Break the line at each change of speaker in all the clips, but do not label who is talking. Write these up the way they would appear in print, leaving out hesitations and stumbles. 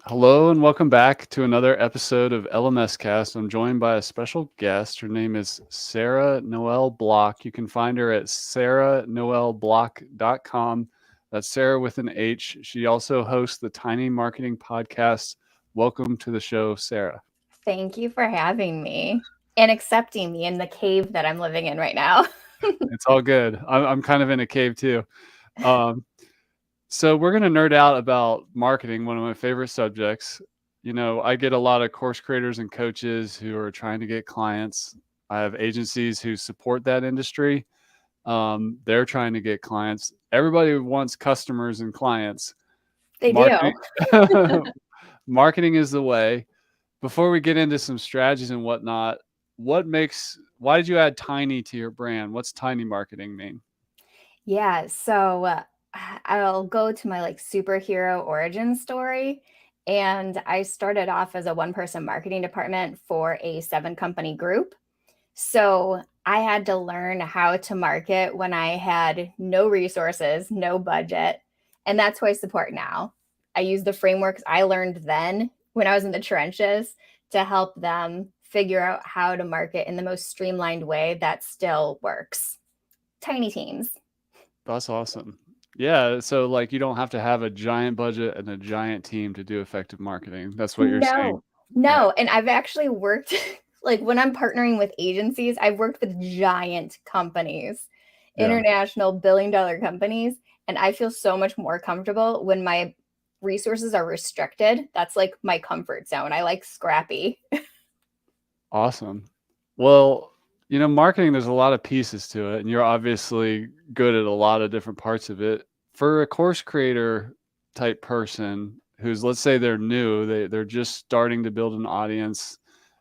Hello and welcome back to another episode of LMS Cast. I'm joined by a special guest. Her name is Sarah Noel Block. You can find her at sarahnoelblock.com. That's Sarah with an H. She also hosts the Tiny Marketing Podcast. Welcome to the show, Sarah.
Thank you for having me and accepting me in the cave that I'm living in right now.
It's all good. I'm kind of in a cave too. Um, so we're going to nerd out about marketing, one of my favorite subjects. I get a lot of course creators and coaches who are trying to get clients. I have agencies who support that industry. They're trying to get clients. Everybody wants customers and clients.
They do.
Marketing, marketing is the way. Before we get into some strategies and whatnot, why did you add tiny to your brand? What's tiny marketing mean?
Yeah. So I'll go to my superhero origin story. And I started off as a one-person marketing department for a 7-company group. So I had to learn how to market when I had no resources, no budget. And that's who I support now. I use the frameworks I learned then when I was in the trenches to help them figure out how to market in the most streamlined way that still works. Tiny teams.
That's awesome. Yeah, so like you don't have to have a giant budget and a giant team to do effective marketing. That's what you're saying.
No,
Yeah.
no. And I've actually worked, like when I'm partnering with agencies, I've worked with giant companies,
Yeah.
international billion-dollar companies. And I feel so much more comfortable when my resources are restricted. That's like my comfort zone. I like scrappy.
Awesome. Well, marketing, there's a lot of pieces to it, and you're obviously good at a lot of different parts of it. For a course creator type person who's, let's say they're new, they're just starting to build an audience,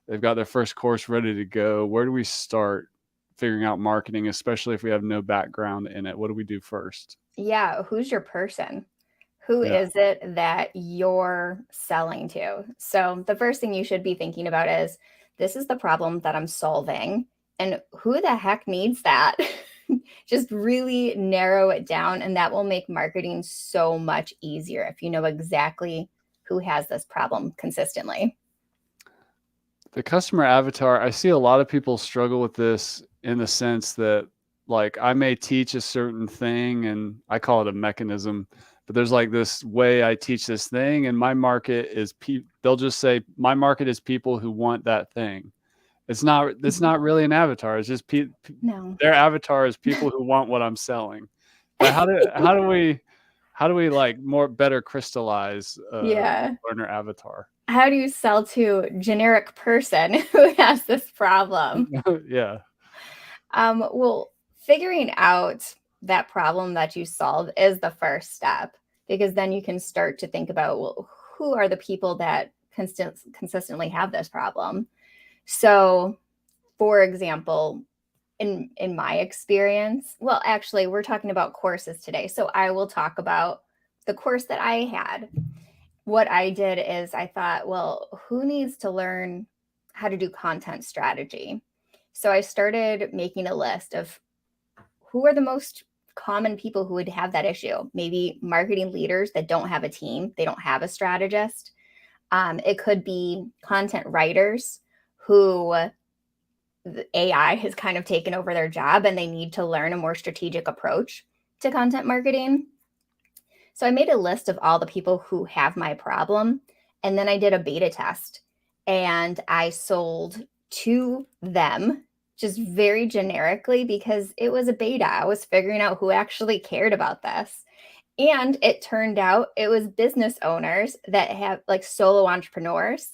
they've got their first course ready to go. Where do we start figuring out marketing, especially if we have no background in it? What do we do first?
Yeah, who's your person? Who
Yeah.
is it that you're selling to? So, the first thing you should be thinking about is this is the problem that I'm solving, and who the heck needs that? Just really narrow it down, and that will make marketing so much easier if you know exactly who has this problem consistently.
The customer avatar, I see a lot of people struggle with this in the sense that, like, I may teach a certain thing and I call it a mechanism, but there's like this way I teach this thing, and my market is they'll just say my market is people who want that thing. It's not really an avatar. It's just
No.
their avatar is people who want what I'm selling. But how do we like more better crystallize
Yeah.
learner avatar?
How do you sell to generic person who has this problem?
Yeah.
Well, figuring out that problem that you solve is the first step because then you can start to think about, well, who are the people that consistently have this problem? So, for example, in my experience, well, actually, we're talking about courses today. So I will talk about the course that I had. What I did is I thought, well, who needs to learn how to do content strategy? So I started making a list of who are the most common people who would have that issue. Maybe marketing leaders that don't have a team, they don't have a strategist. It could be content writers who the AI has kind of taken over their job and they need to learn a more strategic approach to content marketing. So I made a list of all the people who have my problem. And then I did a beta test and I sold to them just very generically because it was a beta. I was figuring out who actually cared about this. And it turned out it was business owners that have like solo entrepreneurs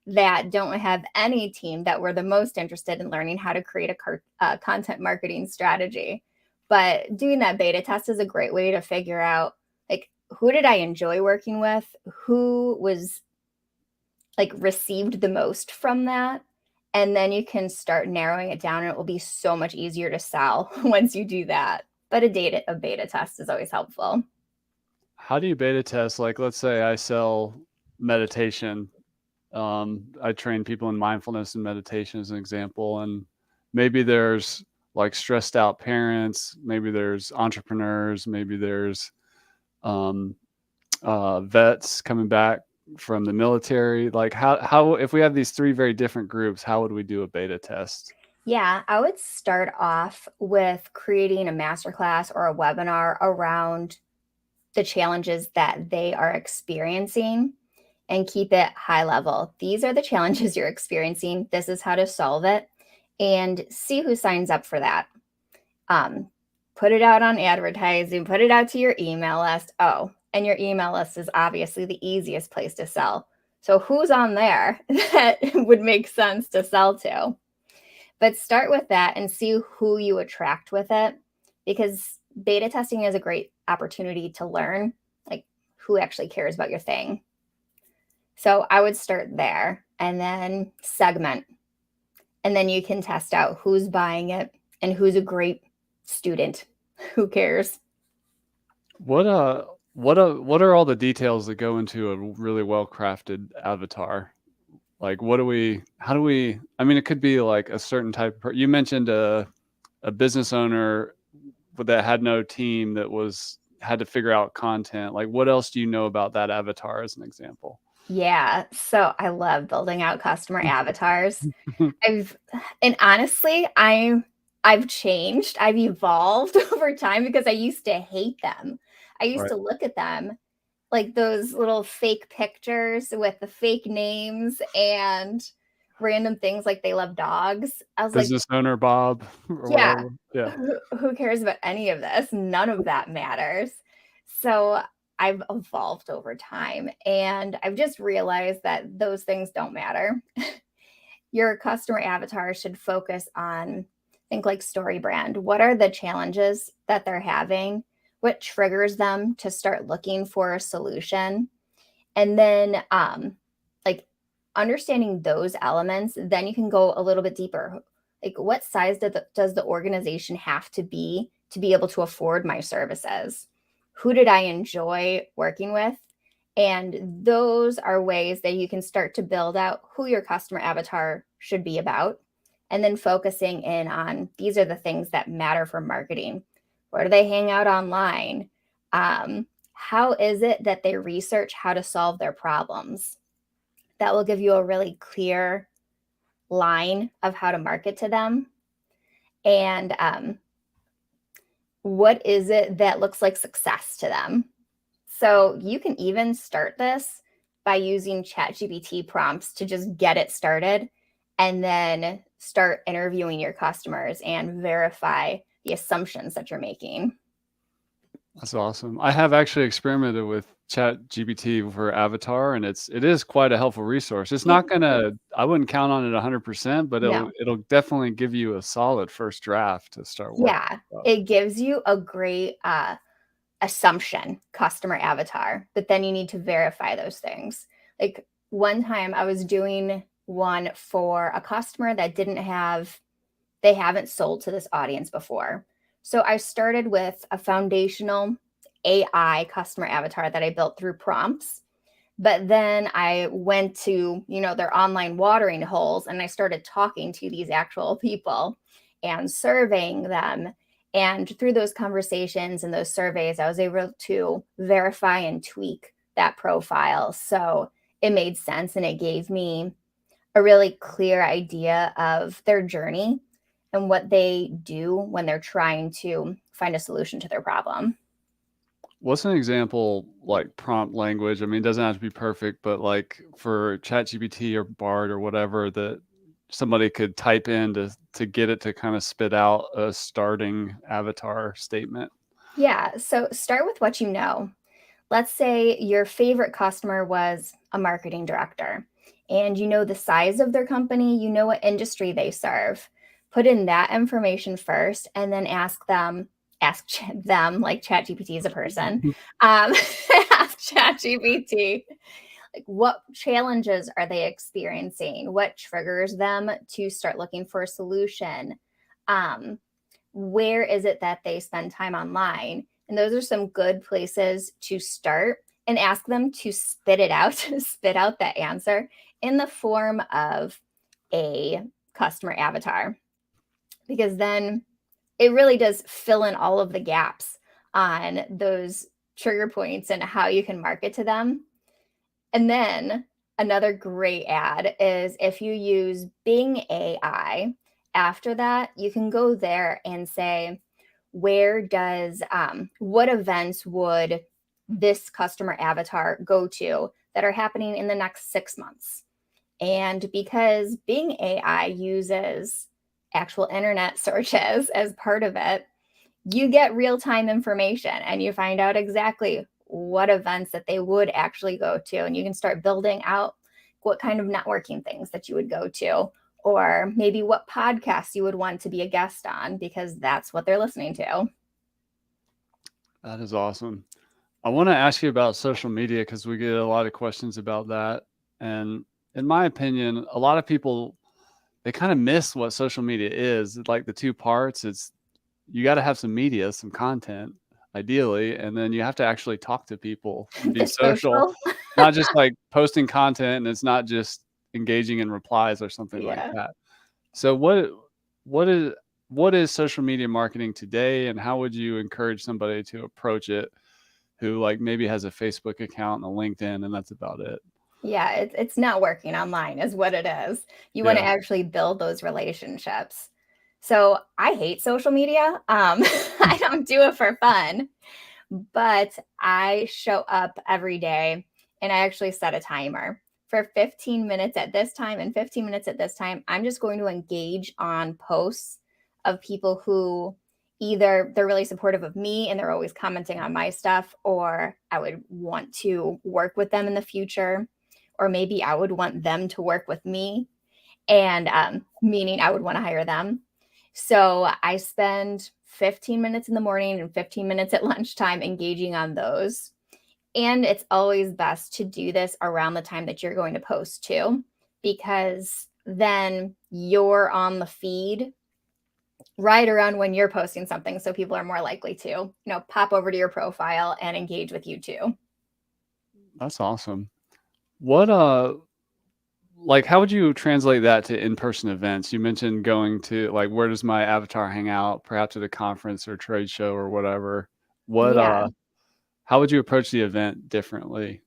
that don't have any team that were the most interested in learning how to create a content marketing strategy. But doing that beta test is a great way to figure out like who did I enjoy working with, who was like received the most from that. And then you can start narrowing it down and it will be so much easier to sell once you do that. But a beta test is always helpful.
How do you beta test? Like, let's say I sell meditation. I train people in mindfulness and meditation as an example. And maybe there's like stressed out parents, maybe there's entrepreneurs, maybe there's um, vets coming back from the military? Like how if we have these three very different groups, how would we do a beta test?
Yeah, I would start off with creating a masterclass or a webinar around the challenges that they are experiencing and keep it high level. These are the challenges you're experiencing. This is how to solve it, and see who signs up for that. Um, put it out on advertising, put it out to your email list. Oh, and your email list is obviously the easiest place to sell. So who's on there that would make sense to sell to? But start with that and see who you attract with it, because beta testing is a great opportunity to learn like who actually cares about your thing. So I would start there and then segment. And then you can test out who's buying it and who's a great student. Who cares?
What what are all the details that go into a really well crafted avatar? Like how do we, I mean, it could be like a certain type of, you mentioned a business owner that had no team that had to figure out content. Like what else do you know about that avatar as an example?
Yeah. So I love building out customer avatars. And honestly, I've changed. I've evolved over time because I used to hate them. I used
Right.
to look at them like those little fake pictures with the fake names and random things like they love dogs. I was like,
Business owner Bob or
yeah,
whatever. Yeah.
who cares about any of this? None of that matters. So I've evolved over time and I've just realized that those things don't matter. Your customer avatar should focus on, think like story brand. What are the challenges that they're having? What triggers them to start looking for a solution? And then like understanding those elements, then you can go a little bit deeper. Like what size does the organization have to be able to afford my services? Who did I enjoy working with? And those are ways that you can start to build out who your customer avatar should be about. And then focusing in on these are the things that matter for marketing. Where do they hang out online? How is it that they research how to solve their problems? That will give you a really clear line of how to market to them. And what is it that looks like success to them? So you can even start this by using ChatGPT prompts to just get it started and then start interviewing your customers and verify the assumptions that you're making.
That's awesome. I have actually experimented with ChatGPT for Avatar, and it is quite a helpful resource. It's
Yeah.
not gonna, I wouldn't count on it 100%, but
No.
it'll definitely give you a solid first draft to start working
Yeah.
with.
It gives you a great assumption customer avatar, but then you need to verify those things. Like one time I was doing one for a customer that they haven't sold to this audience before. So I started with a foundational AI customer avatar that I built through prompts. But then I went to, their online watering holes and I started talking to these actual people and surveying them. And through those conversations and those surveys, I was able to verify and tweak that profile. So it made sense and it gave me a really clear idea of their journey and what they do when they're trying to find a solution to their problem.
What's an example like prompt language? I mean, it doesn't have to be perfect, but like for ChatGPT or Bard or whatever that somebody could type in to get it to kind of spit out a starting avatar statement.
Yeah. So start with what you know. Let's say your favorite customer was a marketing director and you know the size of their company, you know what industry they serve. Put in that information first and then ask them like ChatGPT is a person. Ask ChatGPT like what challenges are they experiencing? What triggers them to start looking for a solution? Um, where is it that they spend time online? And those are some good places to start and ask them to spit it out, spit out that answer in the form of a customer avatar, because then it really does fill in all of the gaps on those trigger points and how you can market to them. And then another great ad is if you use Bing AI, after that, you can go there and say, what events would this customer avatar go to that are happening in the next 6 months? And because Bing AI uses actual internet searches as part of it, you get real-time information and you find out exactly what events that they would actually go to. And you can start building out what kind of networking things that you would go to, or maybe what podcasts you would want to be a guest on, because that's what they're listening to.
That is awesome. I want to ask you about social media because we get a lot of questions about that. And in my opinion, a lot of people, they kind of miss what social media is. Like the two parts, it's you got to have some media, some content, ideally, and then you have to actually talk to people and be
The
social,
social.
not just like posting content, and it's not just engaging in replies or something like
Yeah.
that. So what is what is social media marketing today, and how would you encourage somebody to approach it who like maybe has a Facebook account and a LinkedIn and that's about it?
Yeah, it's not working online is what it is. You want to
Yeah.
actually build those relationships. So I hate social media. I don't do it for fun, but I show up every day and I actually set a timer for 15 minutes at this time and 15 minutes at this time. I'm just going to engage on posts of people who either they're really supportive of me and they're always commenting on my stuff, or I would want to work with them in the future, or maybe I would want them to work with me, and meaning I would want to hire them. So I spend 15 minutes in the morning and 15 minutes at lunchtime engaging on those. And it's always best to do this around the time that you're going to post too, because then you're on the feed right around when you're posting something. So people are more likely to, pop over to your profile and engage with you too.
That's awesome. What like how would you translate that to in-person events? You mentioned going to like where does my avatar hang out, perhaps at a conference or trade show or whatever. What
Yeah.
how would you approach the event differently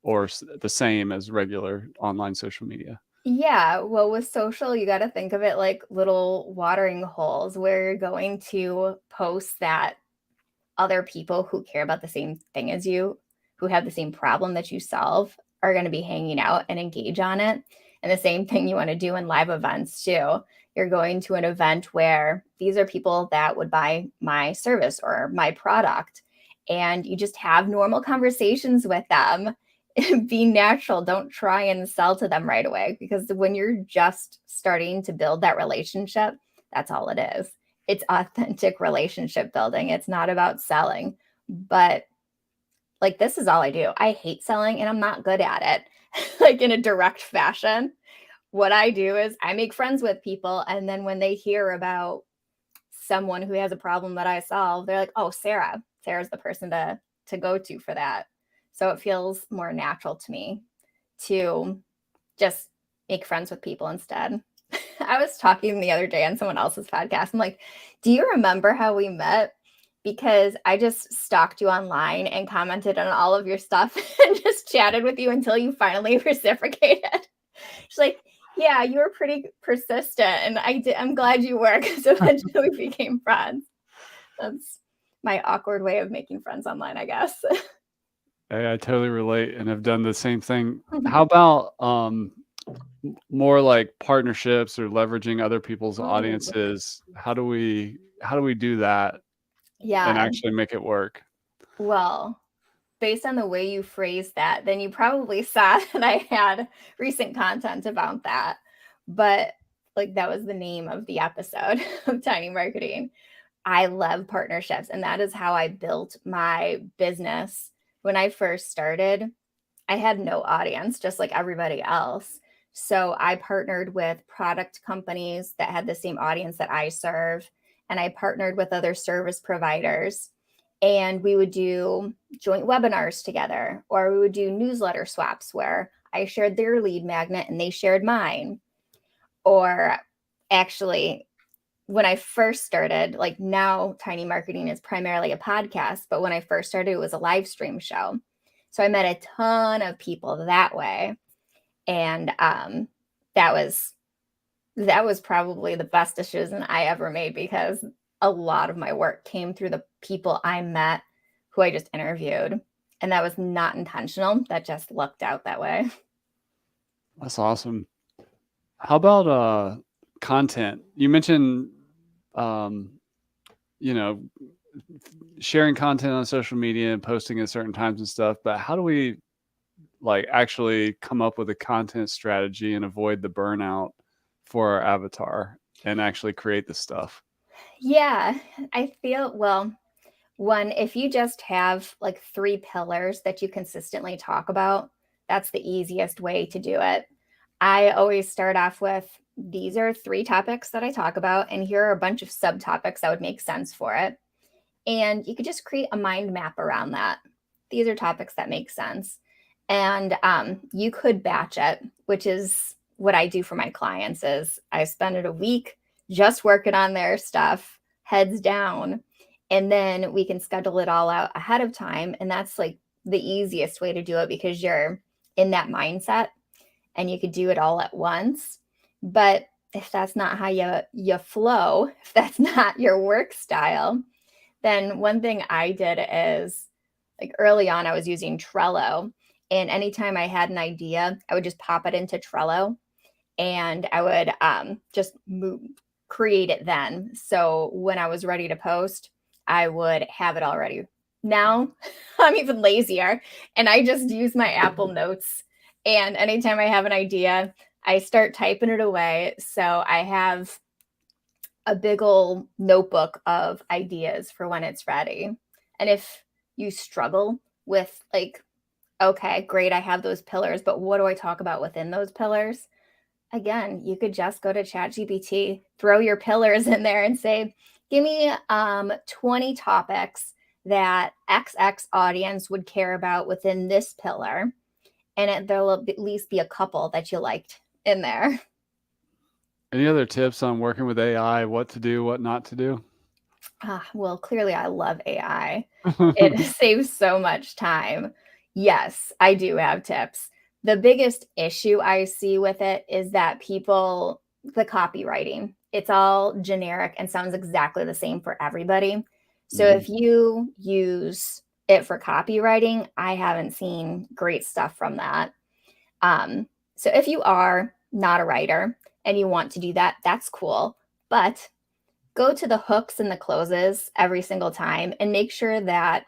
or the same as regular online social media?
Yeah, well, with social, you got to think of it like little watering holes where you're going to post that other people who care about the same thing as you, who have the same problem that you solve, are going to be hanging out and engage on it. And the same thing you want to do in live events too. You're going to an event where these are people that would buy my service or my product, and you just have normal conversations with them. Be natural. Don't try and sell to them right away, because when you're just starting to build that relationship, that's all it is. It's authentic relationship building. It's not about selling. But like, this is all I do. I hate selling and I'm not good at it, like in a direct fashion. What I do is I make friends with people. And then when they hear about someone who has a problem that I solve, they're like, oh, Sarah's the person to go to for that. So it feels more natural to me to just make friends with people instead. I was talking the other day on someone else's podcast. I'm like, do you remember how we met? Because I just stalked you online and commented on all of your stuff and just chatted with you until you finally reciprocated. She's like, yeah, you were pretty persistent. And I'm glad you were, because eventually we became friends. That's my awkward way of making friends online, I guess.
I totally relate and have done the same thing. How about more like partnerships or leveraging other people's
Oh,
audiences? How do we do that and
yeah.
actually make it work?
Well, based on the way you phrased that, then you probably saw that I had recent content about that. But like, that was the name of the episode of Tiny Marketing. I love partnerships, and that is how I built my business. When I first started, I had no audience, just like everybody else. So I partnered with product companies that had the same audience that I serve. And I partnered with other service providers. And we would do joint webinars together, or we would do newsletter swaps where I shared their lead magnet and they shared mine. Or actually, when I first started, like now, Tiny Marketing is primarily a podcast. But when I first started, it was a live stream show. So I met a ton of people that way. And that was probably the best decision I ever made, because a lot of my work came through the people I met who I just interviewed. And that was not intentional. That just lucked out that way.
That's awesome. How about content? You mentioned um, you know, sharing content on social media and posting at certain times and stuff, but how do we like actually come up with a content strategy and avoid the burnout for our avatar and actually create the stuff?
Yeah, I feel, well, one, if you just have like 3 pillars that you consistently talk about, that's the easiest way to do it. I always start off with, these are 3 topics that I talk about, and here are a bunch of subtopics that would make sense for it. And you could just create a mind map around that. These are topics that make sense. And you could batch it, which is what I do for my clients. Is I spend it a week just working on their stuff, heads down, and then we can schedule it all out ahead of time. And that's like the easiest way to do it, because you're in that mindset and you could do it all at once. But if that's not how you flow, if that's not your work style, then one thing I did is, like, early on, I was using Trello. And anytime I had an idea, I would just pop it into Trello, and I would just create it then. So when I was ready to post, I would have it already. Now I'm even lazier, and I just use my Apple Notes. And anytime I have an idea, I start typing it away. So I have a big old notebook of ideas for when it's ready. And if you struggle with, like, okay, great, I have those pillars, but what do I talk about within those pillars? Again, you could just go to ChatGPT, throw your pillars in there and say, give me 20 topics that XX audience would care about within this pillar. And there'll at least be a couple that you liked in there.
Any other tips on working with AI, what to do, what not to do?
Well, clearly I love AI. It saves so much time. Yes, I do have tips. The biggest issue I see with it is that the copywriting, it's all generic and sounds exactly the same for everybody. So
Mhm.
if you use it for copywriting, I haven't seen great stuff from that. So if you are not a writer and you want to do that, that's cool. But go to the hooks and the closes every single time and make sure that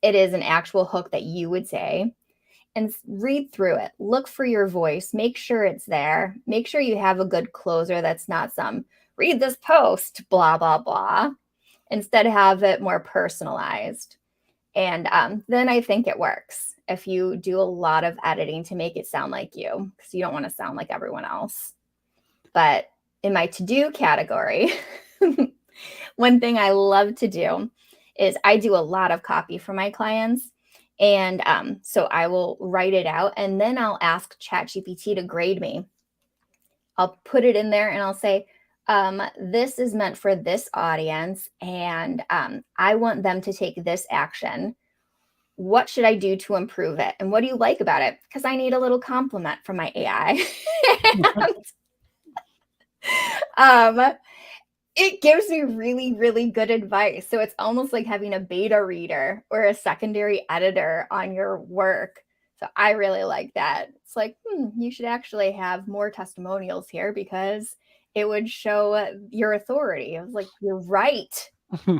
it is an actual hook that you would say, and read through it. Look for your voice. Make sure it's there. Make sure you have a good closer that's not some read this post, blah, blah, blah. Instead, have it more personalized. And then I think it works if you do a lot of editing to make it sound like you, because you don't want to sound like everyone else. But in my to-do category, one thing I love to do is I do a lot of copy for my clients. And so I will write it out, and then I'll ask ChatGPT to grade me. I'll put it in there and I'll say, this is meant for this audience, and I want them to take this action. What should I do to improve it? And what do you like about it? Because I need a little compliment from my AI. And, it gives me really, really good advice. So it's almost like having a beta reader or a secondary editor on your work. So I really like that. It's like, you should actually have more testimonials here, because it would show your authority. I was like, you're right.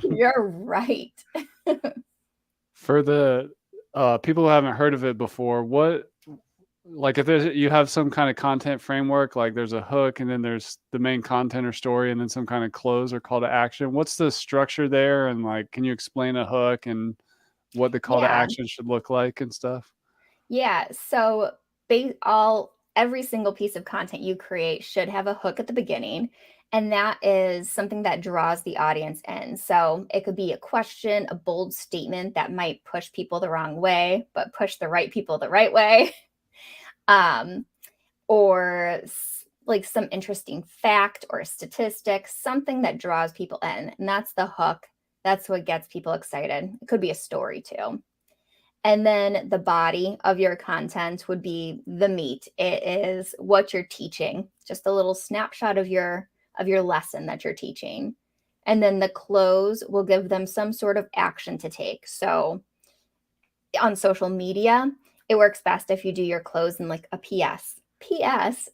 You're right.
For the people who haven't heard of it before, what like if you have some kind of content framework, like there's a hook and then there's the main content or story and then some kind of close or call to action. What's the structure there? And like, can you explain a hook and what the call to
Yeah.
action should look like and stuff?
Yeah. So every single piece of content you create should have a hook at the beginning. And that is something that draws the audience in. So it could be a question, a bold statement that might push people the wrong way, but push the right people the right way. Um, or like some interesting fact or statistic, something that draws people in. And that's the hook. That's what gets people excited. It could be a story too. And then the body of your content would be the meat. It is what you're teaching, just a little snapshot of your lesson that you're teaching. And then the close will give them some sort of action to take. So on social media, it works best if you do your close in like a PS,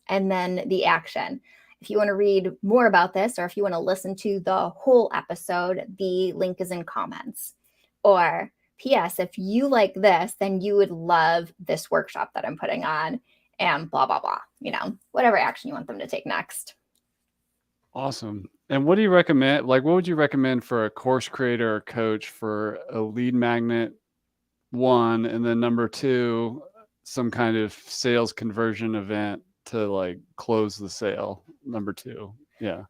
and then the action. If you want to read more about this, or if you want to listen to the whole episode, the link is in comments. Or PS, if you like this, then you would love this workshop that I'm putting on, and blah, blah, blah, whatever action you want them to take next.
Awesome. And what do you recommend? Like, what would you recommend for a course creator or coach for a lead magnet, one, and then number two, some kind of sales conversion event to like close the sale, number two? Yeah.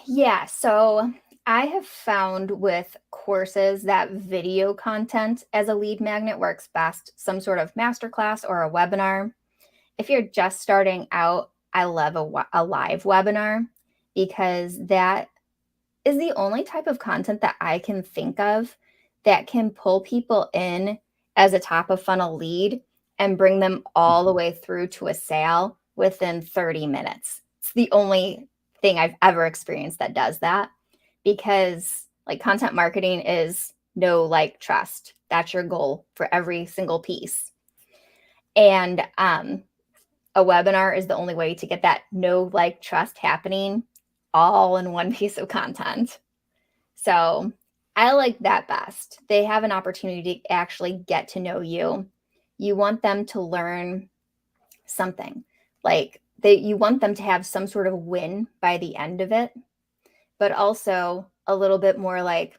Yeah. So I have found with courses that video content as a lead magnet works best, some sort of masterclass or a webinar. If you're just starting out, I love a live webinar, because that is the only type of content that I can think of that can pull people in as a top of funnel lead and bring them all the way through to a sale within 30 minutes. It's the only thing I've ever experienced that does that, because like content marketing is know, like, trust. That's your goal for every single piece. And a webinar is the only way to get that know, like, trust happening all in one piece of content. So I like that best. They have an opportunity to actually get to know you. You want them to learn something. Like you want them to have some sort of win by the end of it, but also a little bit more like,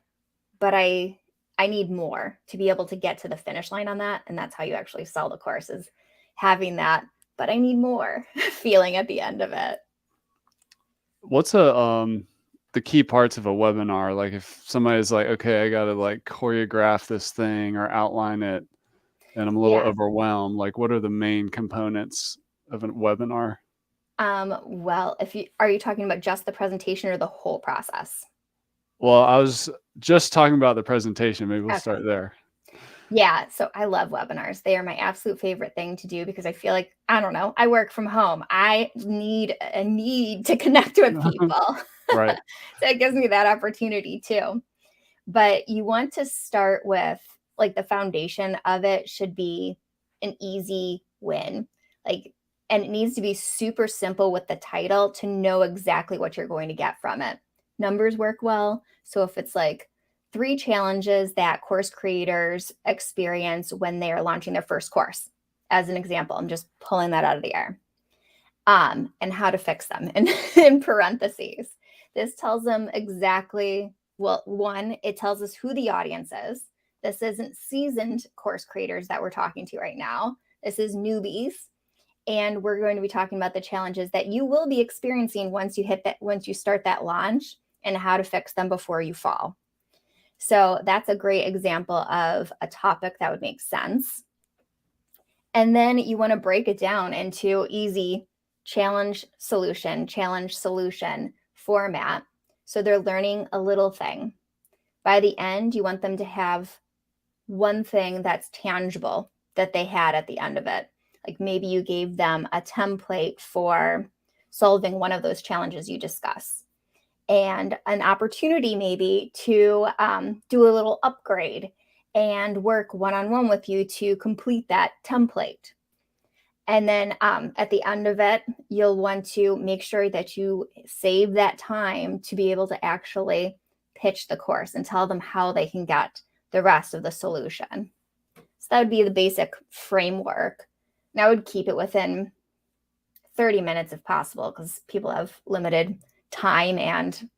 but I need more to be able to get to the finish line on that. And that's how you actually sell the course, is having that, but I need more feeling at the end of it.
What's the key parts of a webinar? Like if somebody's like, okay, I got to like choreograph this thing or outline it, and I'm a little overwhelmed, like what are the main components of a webinar?
Well, are you talking about just the presentation or the whole process?
Well, I was just talking about the presentation. Maybe we'll start there.
Yeah. So I love webinars. They are my absolute favorite thing to do, because I feel like, I don't know, I work from home. I need to connect with people.
Right.
So it gives me that opportunity too. But you want to start with, like, the foundation of it should be an easy win. And it needs to be super simple with the title to know exactly what you're going to get from it. Numbers work well. So if it's like 3 challenges that course creators experience when they are launching their first course, as an example, I'm just pulling that out of the air, and how to fix them in parentheses. This tells them exactly, well, one, it tells us who the audience is. This isn't seasoned course creators that we're talking to right now. This is newbies. And we're going to be talking about the challenges that you will be experiencing once you start that launch, and how to fix them before you fall. So that's a great example of a topic that would make sense. And then you want to break it down into easy challenge solution format. So they're learning a little thing. By the end, you want them to have one thing that's tangible that they had at the end of it. Like maybe you gave them a template for solving one of those challenges you discuss, and an opportunity maybe to do a little upgrade and work one-on-one with you to complete that template. And then at the end of it, you'll want to make sure that you save that time to be able to actually pitch the course and tell them how they can get the rest of the solution. So that would be the basic framework. And I would keep it within 30 minutes if possible, because people have limited time and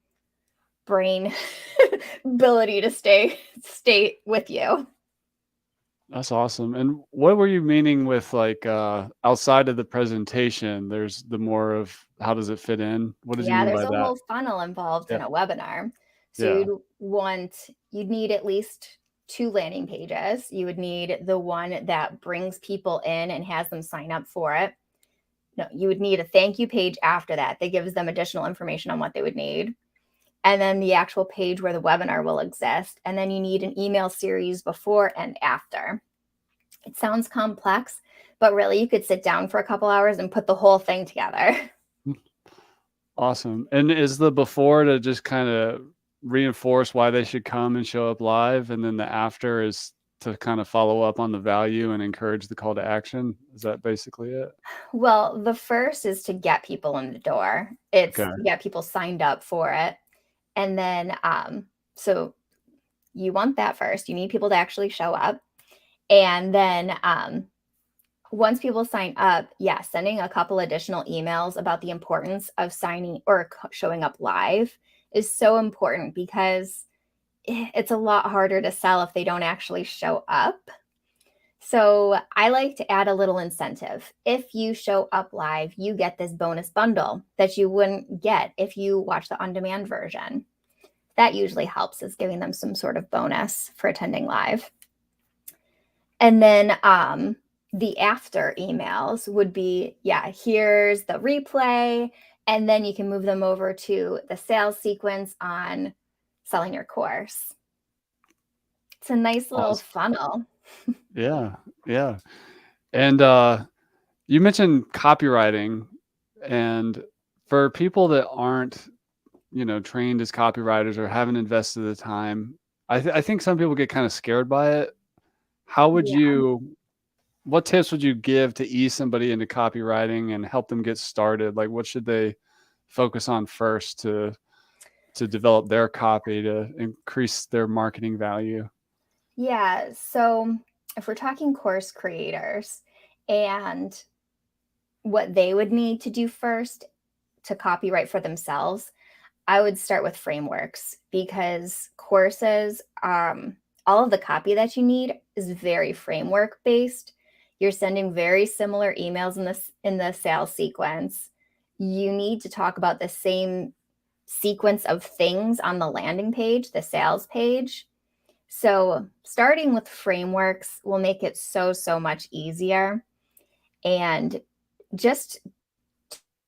brain ability to stay with you.
That's awesome. And what were you meaning with like outside of the presentation, there's the more of how does it fit in? What did you mean
There's
by
a
that?
whole funnel involved in a webinar. So you'd need at least 2 landing pages. You would need the one that brings people in and has them sign up for it. No, you would need a thank you page after that gives them additional information on what they would need. And then the actual page where the webinar will exist. And then you need an email series before and after. It sounds complex, but really you could sit down for a couple hours and put the whole thing together.
Awesome. And is the before to just kinda reinforce why they should come and show up live, and then the after is to kind of follow up on the value and encourage the call to action? Is that basically it?
Well, the first is to get people in the door. It's
Okay.
get people signed up for it. And then, so you want that first. You need people to actually show up. And then, once people sign up, yeah, sending a couple additional emails about the importance of signing or showing up live is so important because it's a lot harder to sell if they don't actually show up. So I like to add a little incentive. If you show up live, you get this bonus bundle that you wouldn't get if you watch the on demand version. That usually helps, is giving them some sort of bonus for attending live. And then the after emails would be, yeah, here's the replay. And then you can move them over to the sales sequence on selling your course. It's a nice little
Awesome.
funnel.
Yeah, yeah. And, you mentioned copywriting, and for people that aren't, trained as copywriters or haven't invested the time, I think some people get kinda scared by it. How would
Yeah.
you What tips would you give to ease somebody into copywriting and help them get started? Like, what should they focus on first to develop their copy to increase their marketing value?
Yeah. So if we're talking course creators and what they would need to do first to copyright for themselves, I would start with frameworks because courses, all of the copy that you need is very framework based. You're sending very similar emails in the sales sequence. You need to talk about the same sequence of things on the landing page, the sales page. So starting with frameworks will make it so much easier. And just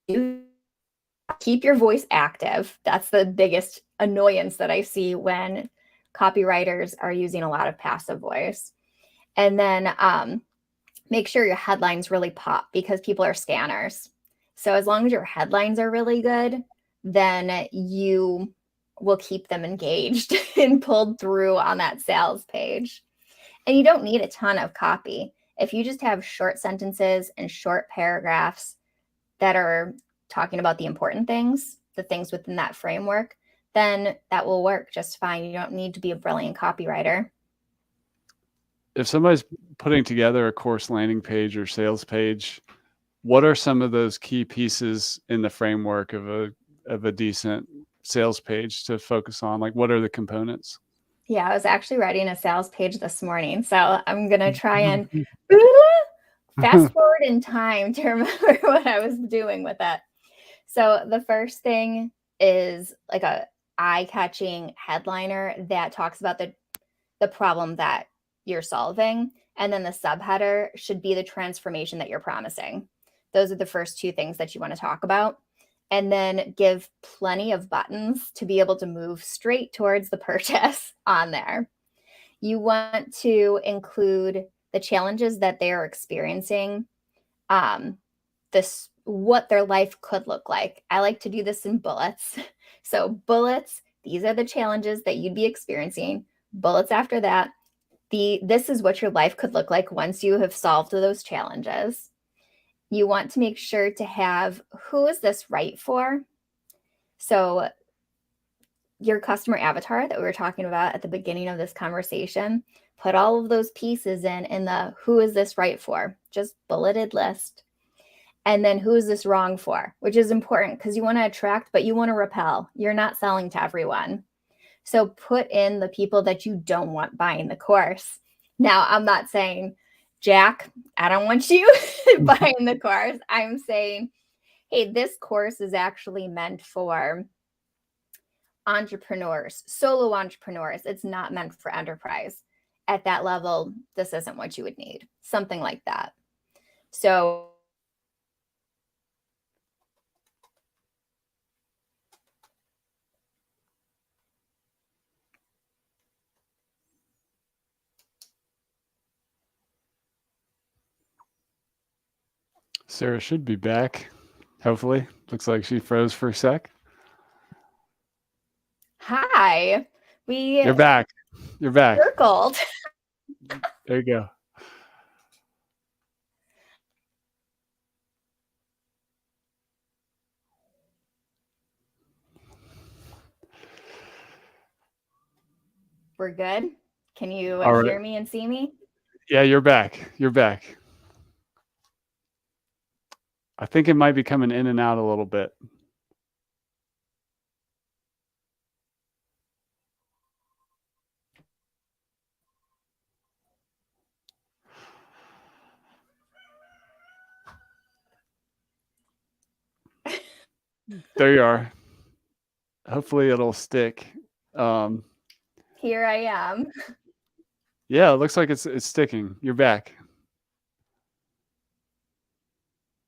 do keep your voice active. That's the biggest annoyance that I see when copywriters are using a lot of passive voice. And then make sure your headlines really pop because people are scanners. So as long as your headlines are really good, then you will keep them engaged and pulled through on that sales page. And you don't need a ton of copy. If you just have short sentences and short paragraphs that are talking about the important things, the things within that framework, then that will work just fine. You don't need to be a brilliant copywriter.
If somebody's putting together a course landing page or sales page, what are some of those key pieces in the framework of a decent sales page to focus on? Like, what are the components?
Yeah, I was actually writing a sales page this morning. So I'm going to try and fast forward in time to remember what I was doing with it. So the first thing is like a eye-catching headliner that talks about the problem that you're solving. And then the subheader should be the transformation that you're promising. Those are the first two things that you want to talk about. And then give plenty of buttons to be able to move straight towards the purchase on there. You want to include the challenges that they are experiencing, this what their life could look like. I like to do this in bullets. So bullets, these are the challenges that you'd be experiencing. Bullets after that, this is what your life could look like once you have solved those challenges. You want to make sure to have who is this right for? So your customer avatar that we were talking about at the beginning of this conversation, put all of those pieces in the who is this right for? Just bulleted list. And then who is this wrong for? Which is important because you want to attract, but you want to repel. You're not selling to everyone. So put in the people that you don't want buying the course. Now, I'm not saying, Jack, I don't want you buying the course. I'm saying, hey, this course is actually meant for entrepreneurs, solo entrepreneurs. It's not meant for enterprise. At that level, this isn't what you would need. Something like that. So
Sarah should be back. Hopefully. Looks like she froze for a sec.
Hi. We
You're back. You're back.
circled.
There you go.
We're good. Can you
All right.
hear me and see me?
Yeah, you're back. You're back. I think it might be coming in and out a little bit. There you are. Hopefully it'll stick.
Here I am.
Yeah, it looks like it's sticking. You're back.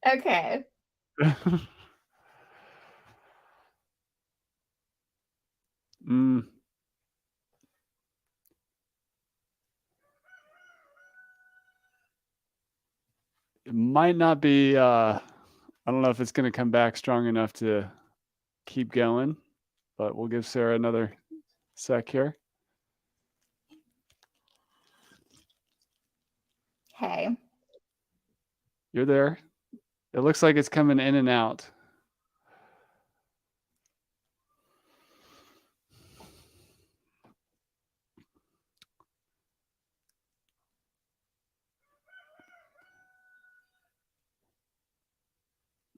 Okay.
Mm. It might not be I don't know if it's going to come back strong enough to keep going, but we'll give Sarah another sec here.
Hey.
You're there. It looks like it's coming in and out.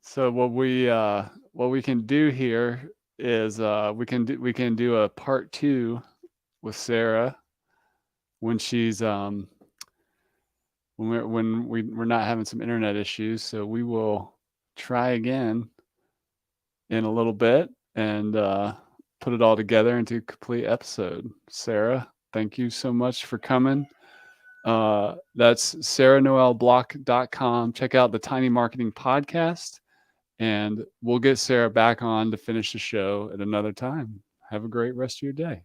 So what we can do here is we can do a part 2 with Sarah when she's when we're not having some internet issues. So we will try again in a little bit and put it all together into a complete episode. Sarah, thank you so much for coming. That's sarahnoelblock.com. Check out the Tiny Marketing Podcast, and we'll get Sarah back on to finish the show at another time. Have a great rest of your day.